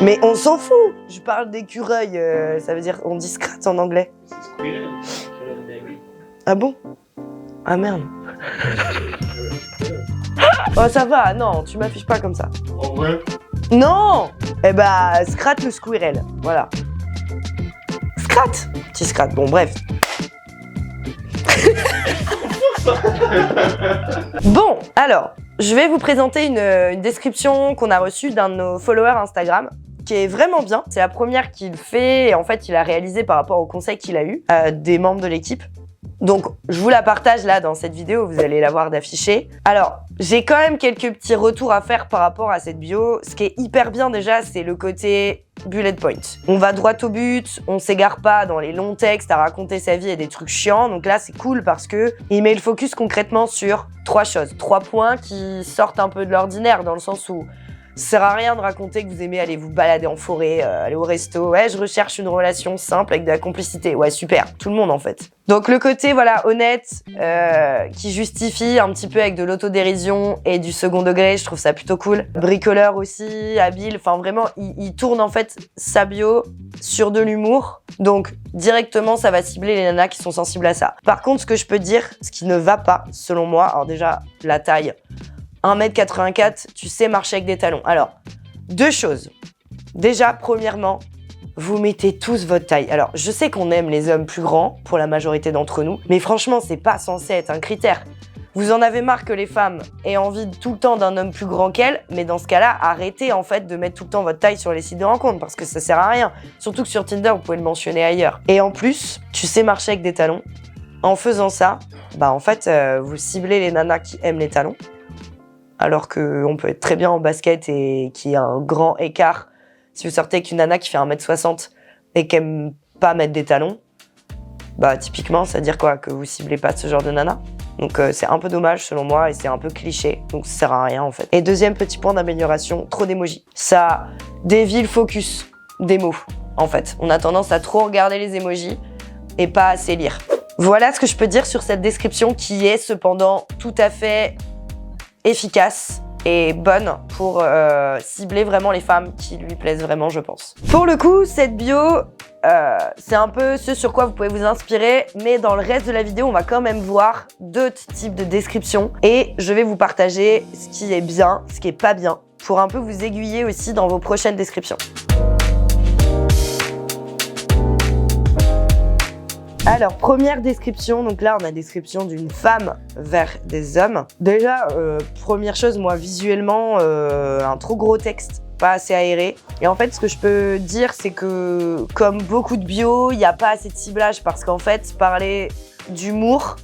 Mais on s'en fout. Je parle d'écureuil, ça veut dire on dit scrat en anglais. C'est squirrel. Ah bon? Ah merde. Oh ça va, non, tu m'affiches pas comme ça. En vrai? Non. Eh bah, scrat le squirrel, voilà. Scrat. Petit scrat, bon bref. Bon, alors, je vais vous présenter une description qu'on a reçue d'un de nos followers Instagram, qui est vraiment bien. C'est la première qu'il fait, et en fait, il a réalisé par rapport aux conseils qu'il a eu des membres de l'équipe. Donc, je vous la partage là dans cette vidéo, vous allez la voir d'afficher. Alors, j'ai quand même quelques petits retours à faire par rapport à cette bio. Ce qui est hyper bien déjà, c'est le côté bullet point. On va droit au but, on s'égare pas dans les longs textes à raconter sa vie et des trucs chiants. Donc là, c'est cool parce que il met le focus concrètement sur 3 choses. 3 points qui sortent un peu de l'ordinaire dans le sens où ça sert à rien de raconter que vous aimez aller vous balader en forêt, aller au resto. Ouais, je recherche une relation simple avec de la complicité. Ouais, super. Tout le monde, en fait. Donc, le côté, voilà, honnête, qui justifie un petit peu avec de l'autodérision et du second degré, je trouve ça plutôt cool. Bricoleur aussi, habile. Enfin, vraiment, il tourne, en fait, sa bio sur de l'humour. Donc, directement, ça va cibler les nanas qui sont sensibles à ça. Par contre, ce que je peux dire, ce qui ne va pas, selon moi, alors déjà, la taille. 1m84, tu sais marcher avec des talons. Alors, 2 choses. Déjà, premièrement, vous mettez tous votre taille. Alors, je sais qu'on aime les hommes plus grands, pour la majorité d'entre nous, mais franchement, c'est pas censé être un critère. Vous en avez marre que les femmes aient envie tout le temps d'un homme plus grand qu'elles, mais dans ce cas-là, arrêtez en fait de mettre tout le temps votre taille sur les sites de rencontres, parce que ça sert à rien. Surtout que sur Tinder, vous pouvez le mentionner ailleurs. Et en plus, tu sais marcher avec des talons. En faisant ça, bah en fait, vous ciblez les nanas qui aiment les talons. Alors qu'on peut être très bien en basket et qu'il y a un grand écart. Si vous sortez avec une nana qui fait 1m60 et qui aime pas mettre des talons, bah typiquement, ça veut dire quoi? Que vous ciblez pas ce genre de nana. Donc c'est un peu dommage selon moi et c'est un peu cliché, donc ça sert à rien en fait. Et deuxième petit point d'amélioration, trop d'émojis. Ça dévie le focus des mots en fait. On a tendance à trop regarder les émojis et pas assez lire. Voilà ce que je peux dire sur cette description qui est cependant tout à fait efficace et bonne pour cibler vraiment les femmes qui lui plaisent vraiment, je pense. Pour le coup, cette bio, c'est un peu ce sur quoi vous pouvez vous inspirer, mais dans le reste de la vidéo, on va quand même voir d'autres types de descriptions et je vais vous partager ce qui est bien, ce qui est pas bien, pour un peu vous aiguiller aussi dans vos prochaines descriptions. Alors, première description, donc là on a description d'une femme vers des hommes. Déjà, première chose, moi visuellement, un trop gros texte, pas assez aéré. Et en fait, ce que je peux dire, c'est que comme beaucoup de bio, il n'y a pas assez de ciblage parce qu'en fait, parler d'humour,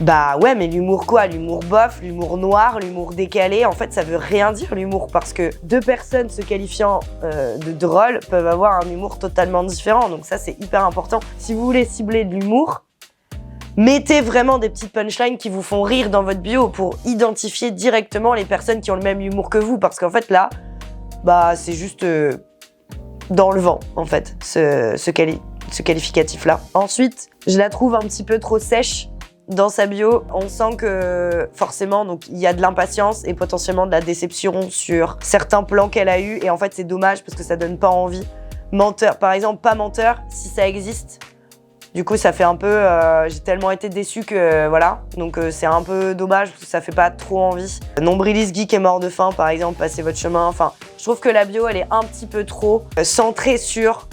bah ouais, mais l'humour quoi? L'humour bof, l'humour noir, l'humour décalé, en fait ça veut rien dire l'humour parce que 2 personnes se qualifiant de drôles peuvent avoir un humour totalement différent, donc ça c'est hyper important. Si vous voulez cibler de l'humour, mettez vraiment des petites punchlines qui vous font rire dans votre bio pour identifier directement les personnes qui ont le même humour que vous, parce qu'en fait là, bah c'est juste dans le vent en fait, ce qualificatif là. Ensuite, je la trouve un petit peu trop sèche. Dans sa bio, on sent que forcément, donc il y a de l'impatience et potentiellement de la déception sur certains plans qu'elle a eus. Et en fait, c'est dommage parce que ça donne pas envie. Menteur, par exemple, pas menteur, si ça existe. Du coup, ça fait un peu... j'ai tellement été déçue que voilà. Donc c'est un peu dommage parce que ça fait pas trop envie. Nombriliste geek est mort de faim, par exemple, passez votre chemin. Enfin, je trouve que la bio, elle est un petit peu trop centrée sur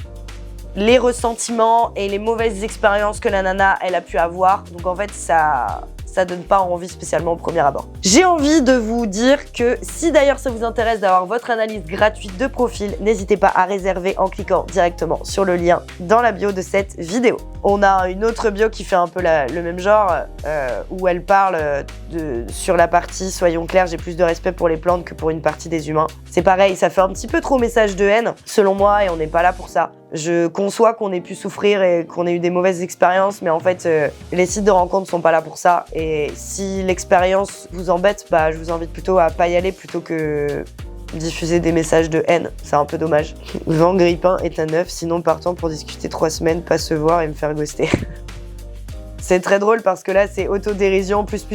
les ressentiments et les mauvaises expériences que la nana, elle a pu avoir. Donc en fait, ça donne pas envie spécialement au premier abord. J'ai envie de vous dire que si d'ailleurs ça vous intéresse d'avoir votre analyse gratuite de profil, n'hésitez pas à réserver en cliquant directement sur le lien dans la bio de cette vidéo. On a une autre bio qui fait un peu le même genre, où elle parle sur la partie « Soyons clairs, j'ai plus de respect pour les plantes que pour une partie des humains ». C'est pareil, ça fait un petit peu trop message de haine, selon moi, et on n'est pas là pour ça. Je conçois qu'on ait pu souffrir et qu'on ait eu des mauvaises expériences, mais en fait, les sites de rencontres sont pas là pour ça. Et si l'expérience vous embête, bah, je vous invite plutôt à pas y aller plutôt que diffuser des messages de haine. C'est un peu dommage. Vent Grippin est un œuf, sinon partant pour discuter 3 semaines, pas se voir et me faire ghoster. C'est très drôle parce que là, c'est autodérision plus.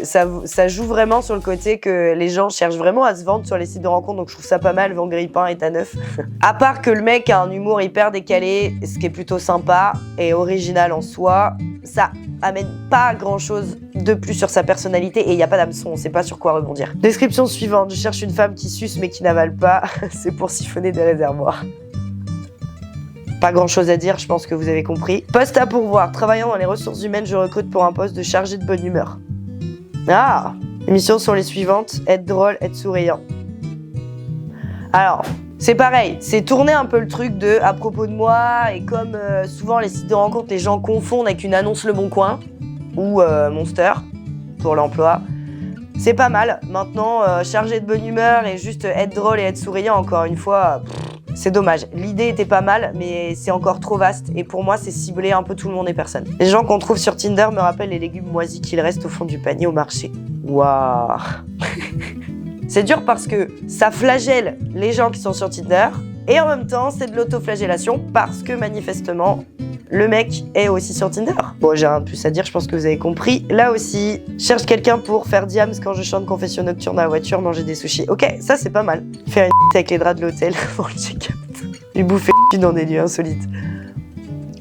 Ça joue vraiment sur le côté que les gens cherchent vraiment à se vendre sur les sites de rencontres. Donc je trouve ça pas mal, vent grille-pain est à neuf. À part que le mec a un humour hyper décalé, ce qui est plutôt sympa et original en soi, ça amène pas grand-chose de plus sur sa personnalité et il n'y a pas d'hameçon, on sait pas sur quoi rebondir. Description suivante, je cherche une femme qui suce mais qui n'avale pas, c'est pour siphonner des réservoirs. Pas grand chose à dire, je pense que vous avez compris. Poste à pourvoir, travaillant dans les ressources humaines, je recrute pour un poste de chargé de bonne humeur. Ah, les missions sont les suivantes, être drôle, être souriant. Alors, c'est pareil, c'est tourner un peu le truc de à propos de moi, et comme souvent les sites de rencontres, les gens confondent avec une annonce Le Bon Coin ou Monster pour l'emploi. C'est pas mal. Maintenant, chargé de bonne humeur et juste être drôle et être souriant, encore une fois, c'est dommage. L'idée était pas mal, mais c'est encore trop vaste. Et pour moi, c'est cibler un peu tout le monde et personne. Les gens qu'on trouve sur Tinder me rappellent les légumes moisis qu'il reste au fond du panier au marché. Waouh. C'est dur parce que ça flagelle les gens qui sont sur Tinder. Et en même temps, c'est de l'autoflagellation parce que manifestement, le mec est aussi sur Tinder. Bon, j'ai rien de plus à dire, je pense que vous avez compris. Là aussi, cherche quelqu'un pour faire diams quand je chante confession nocturne dans la voiture, manger des sushis. Ok, ça c'est pas mal. Faire une avec les draps de l'hôtel pour le check-out. Et bouffer dans des lieux insolites.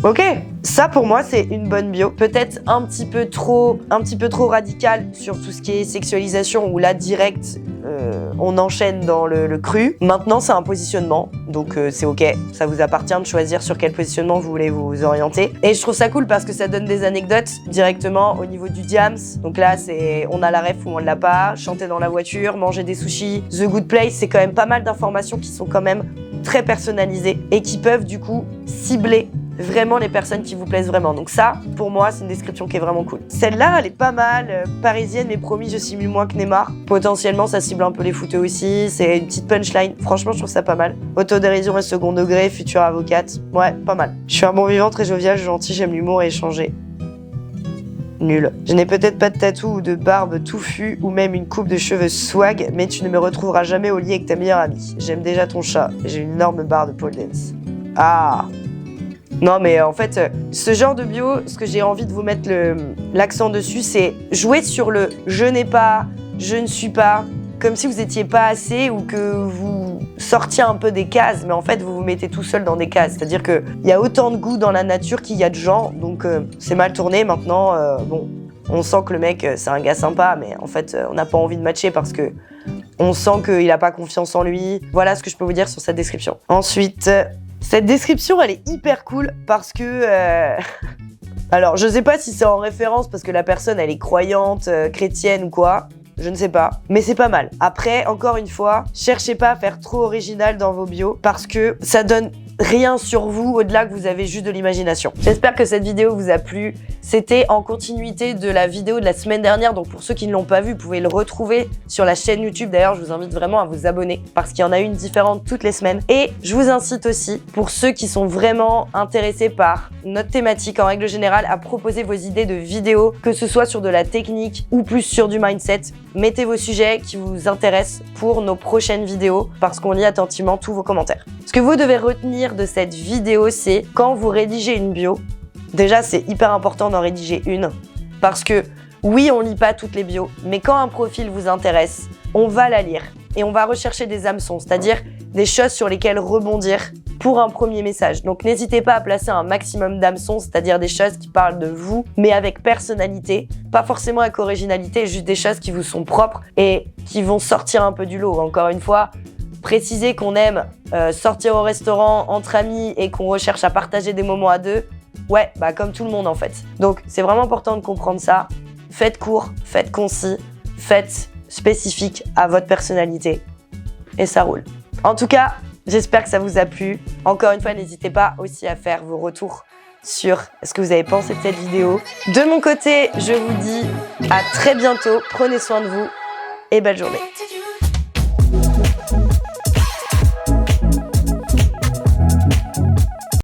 Ok, ça pour moi c'est une bonne bio. Peut-être un petit peu trop radical sur tout ce qui est sexualisation où là direct on enchaîne dans le cru. Maintenant c'est un positionnement, donc c'est ok. Ça vous appartient de choisir sur quel positionnement vous voulez vous orienter. Et je trouve ça cool parce que ça donne des anecdotes directement au niveau du diams. Donc là c'est on a la ref ou on l'a pas, chanter dans la voiture, manger des sushis, The Good Place, c'est quand même pas mal d'informations qui sont quand même très personnalisées et qui peuvent du coup cibler vraiment les personnes qui vous plaisent vraiment. Donc ça, pour moi, c'est une description qui est vraiment cool. Celle-là, elle est pas mal, parisienne, mais promis, je simule moins que Neymar. Potentiellement, ça cible un peu les footeux aussi. C'est une petite punchline. Franchement, je trouve ça pas mal. Autodérision et second degré, future avocate. Ouais, pas mal. Je suis un bon vivant, très jovial, gentil, j'aime l'humour et échanger. Nul. Je n'ai peut-être pas de tatou ou de barbe touffue ou même une coupe de cheveux swag, mais tu ne me retrouveras jamais au lit avec ta meilleure amie. J'aime déjà ton chat. J'ai une énorme barre de pole dance. Ah! Non mais en fait, ce genre de bio, ce que j'ai envie de vous mettre l'accent dessus, c'est jouer sur le « je n'ai pas »,« je ne suis pas », comme si vous étiez pas assez ou que vous sortiez un peu des cases, mais en fait vous vous mettez tout seul dans des cases. C'est-à-dire qu'il y a autant de goût dans la nature qu'il y a de gens, donc c'est mal tourné maintenant. Bon, on sent que le mec, c'est un gars sympa, mais en fait, on n'a pas envie de matcher parce que on sent qu'il n'a pas confiance en lui. Voilà ce que je peux vous dire sur cette description. Ensuite... cette description, elle est hyper cool parce que... Alors, je sais pas si c'est en référence parce que la personne, elle est croyante, chrétienne ou quoi. Je ne sais pas, mais c'est pas mal. Après, encore une fois, cherchez pas à faire trop original dans vos bios parce que ça donne rien sur vous au-delà que vous avez juste de l'imagination. J'espère que cette vidéo vous a plu. C'était en continuité de la vidéo de la semaine dernière, donc pour ceux qui ne l'ont pas vu, vous pouvez le retrouver sur la chaîne YouTube. D'ailleurs, je vous invite vraiment à vous abonner parce qu'il y en a une différente toutes les semaines. Et je vous incite aussi, pour ceux qui sont vraiment intéressés par notre thématique en règle générale, à proposer vos idées de vidéos, que ce soit sur de la technique ou plus sur du mindset. Mettez vos sujets qui vous intéressent pour nos prochaines vidéos parce qu'on lit attentivement tous vos commentaires. Ce que vous devez retenir de cette vidéo, c'est quand vous rédigez une bio, déjà c'est hyper important d'en rédiger une parce que oui, on lit pas toutes les bios, mais quand un profil vous intéresse, on va la lire et on va rechercher des hameçons, c'est-à-dire des choses sur lesquelles rebondir pour un premier message. Donc n'hésitez pas à placer un maximum d'hameçons, c'est-à-dire des choses qui parlent de vous, mais avec personnalité, pas forcément avec originalité, juste des choses qui vous sont propres et qui vont sortir un peu du lot. Encore une fois, préciser qu'on aime sortir au restaurant entre amis et qu'on recherche à partager des moments à deux, ouais, bah comme tout le monde en fait. Donc c'est vraiment important de comprendre ça. Faites court, faites concis, faites spécifique à votre personnalité et ça roule. En tout cas, j'espère que ça vous a plu. Encore une fois, n'hésitez pas aussi à faire vos retours sur ce que vous avez pensé de cette vidéo. De mon côté, je vous dis à très bientôt. Prenez soin de vous et belle journée.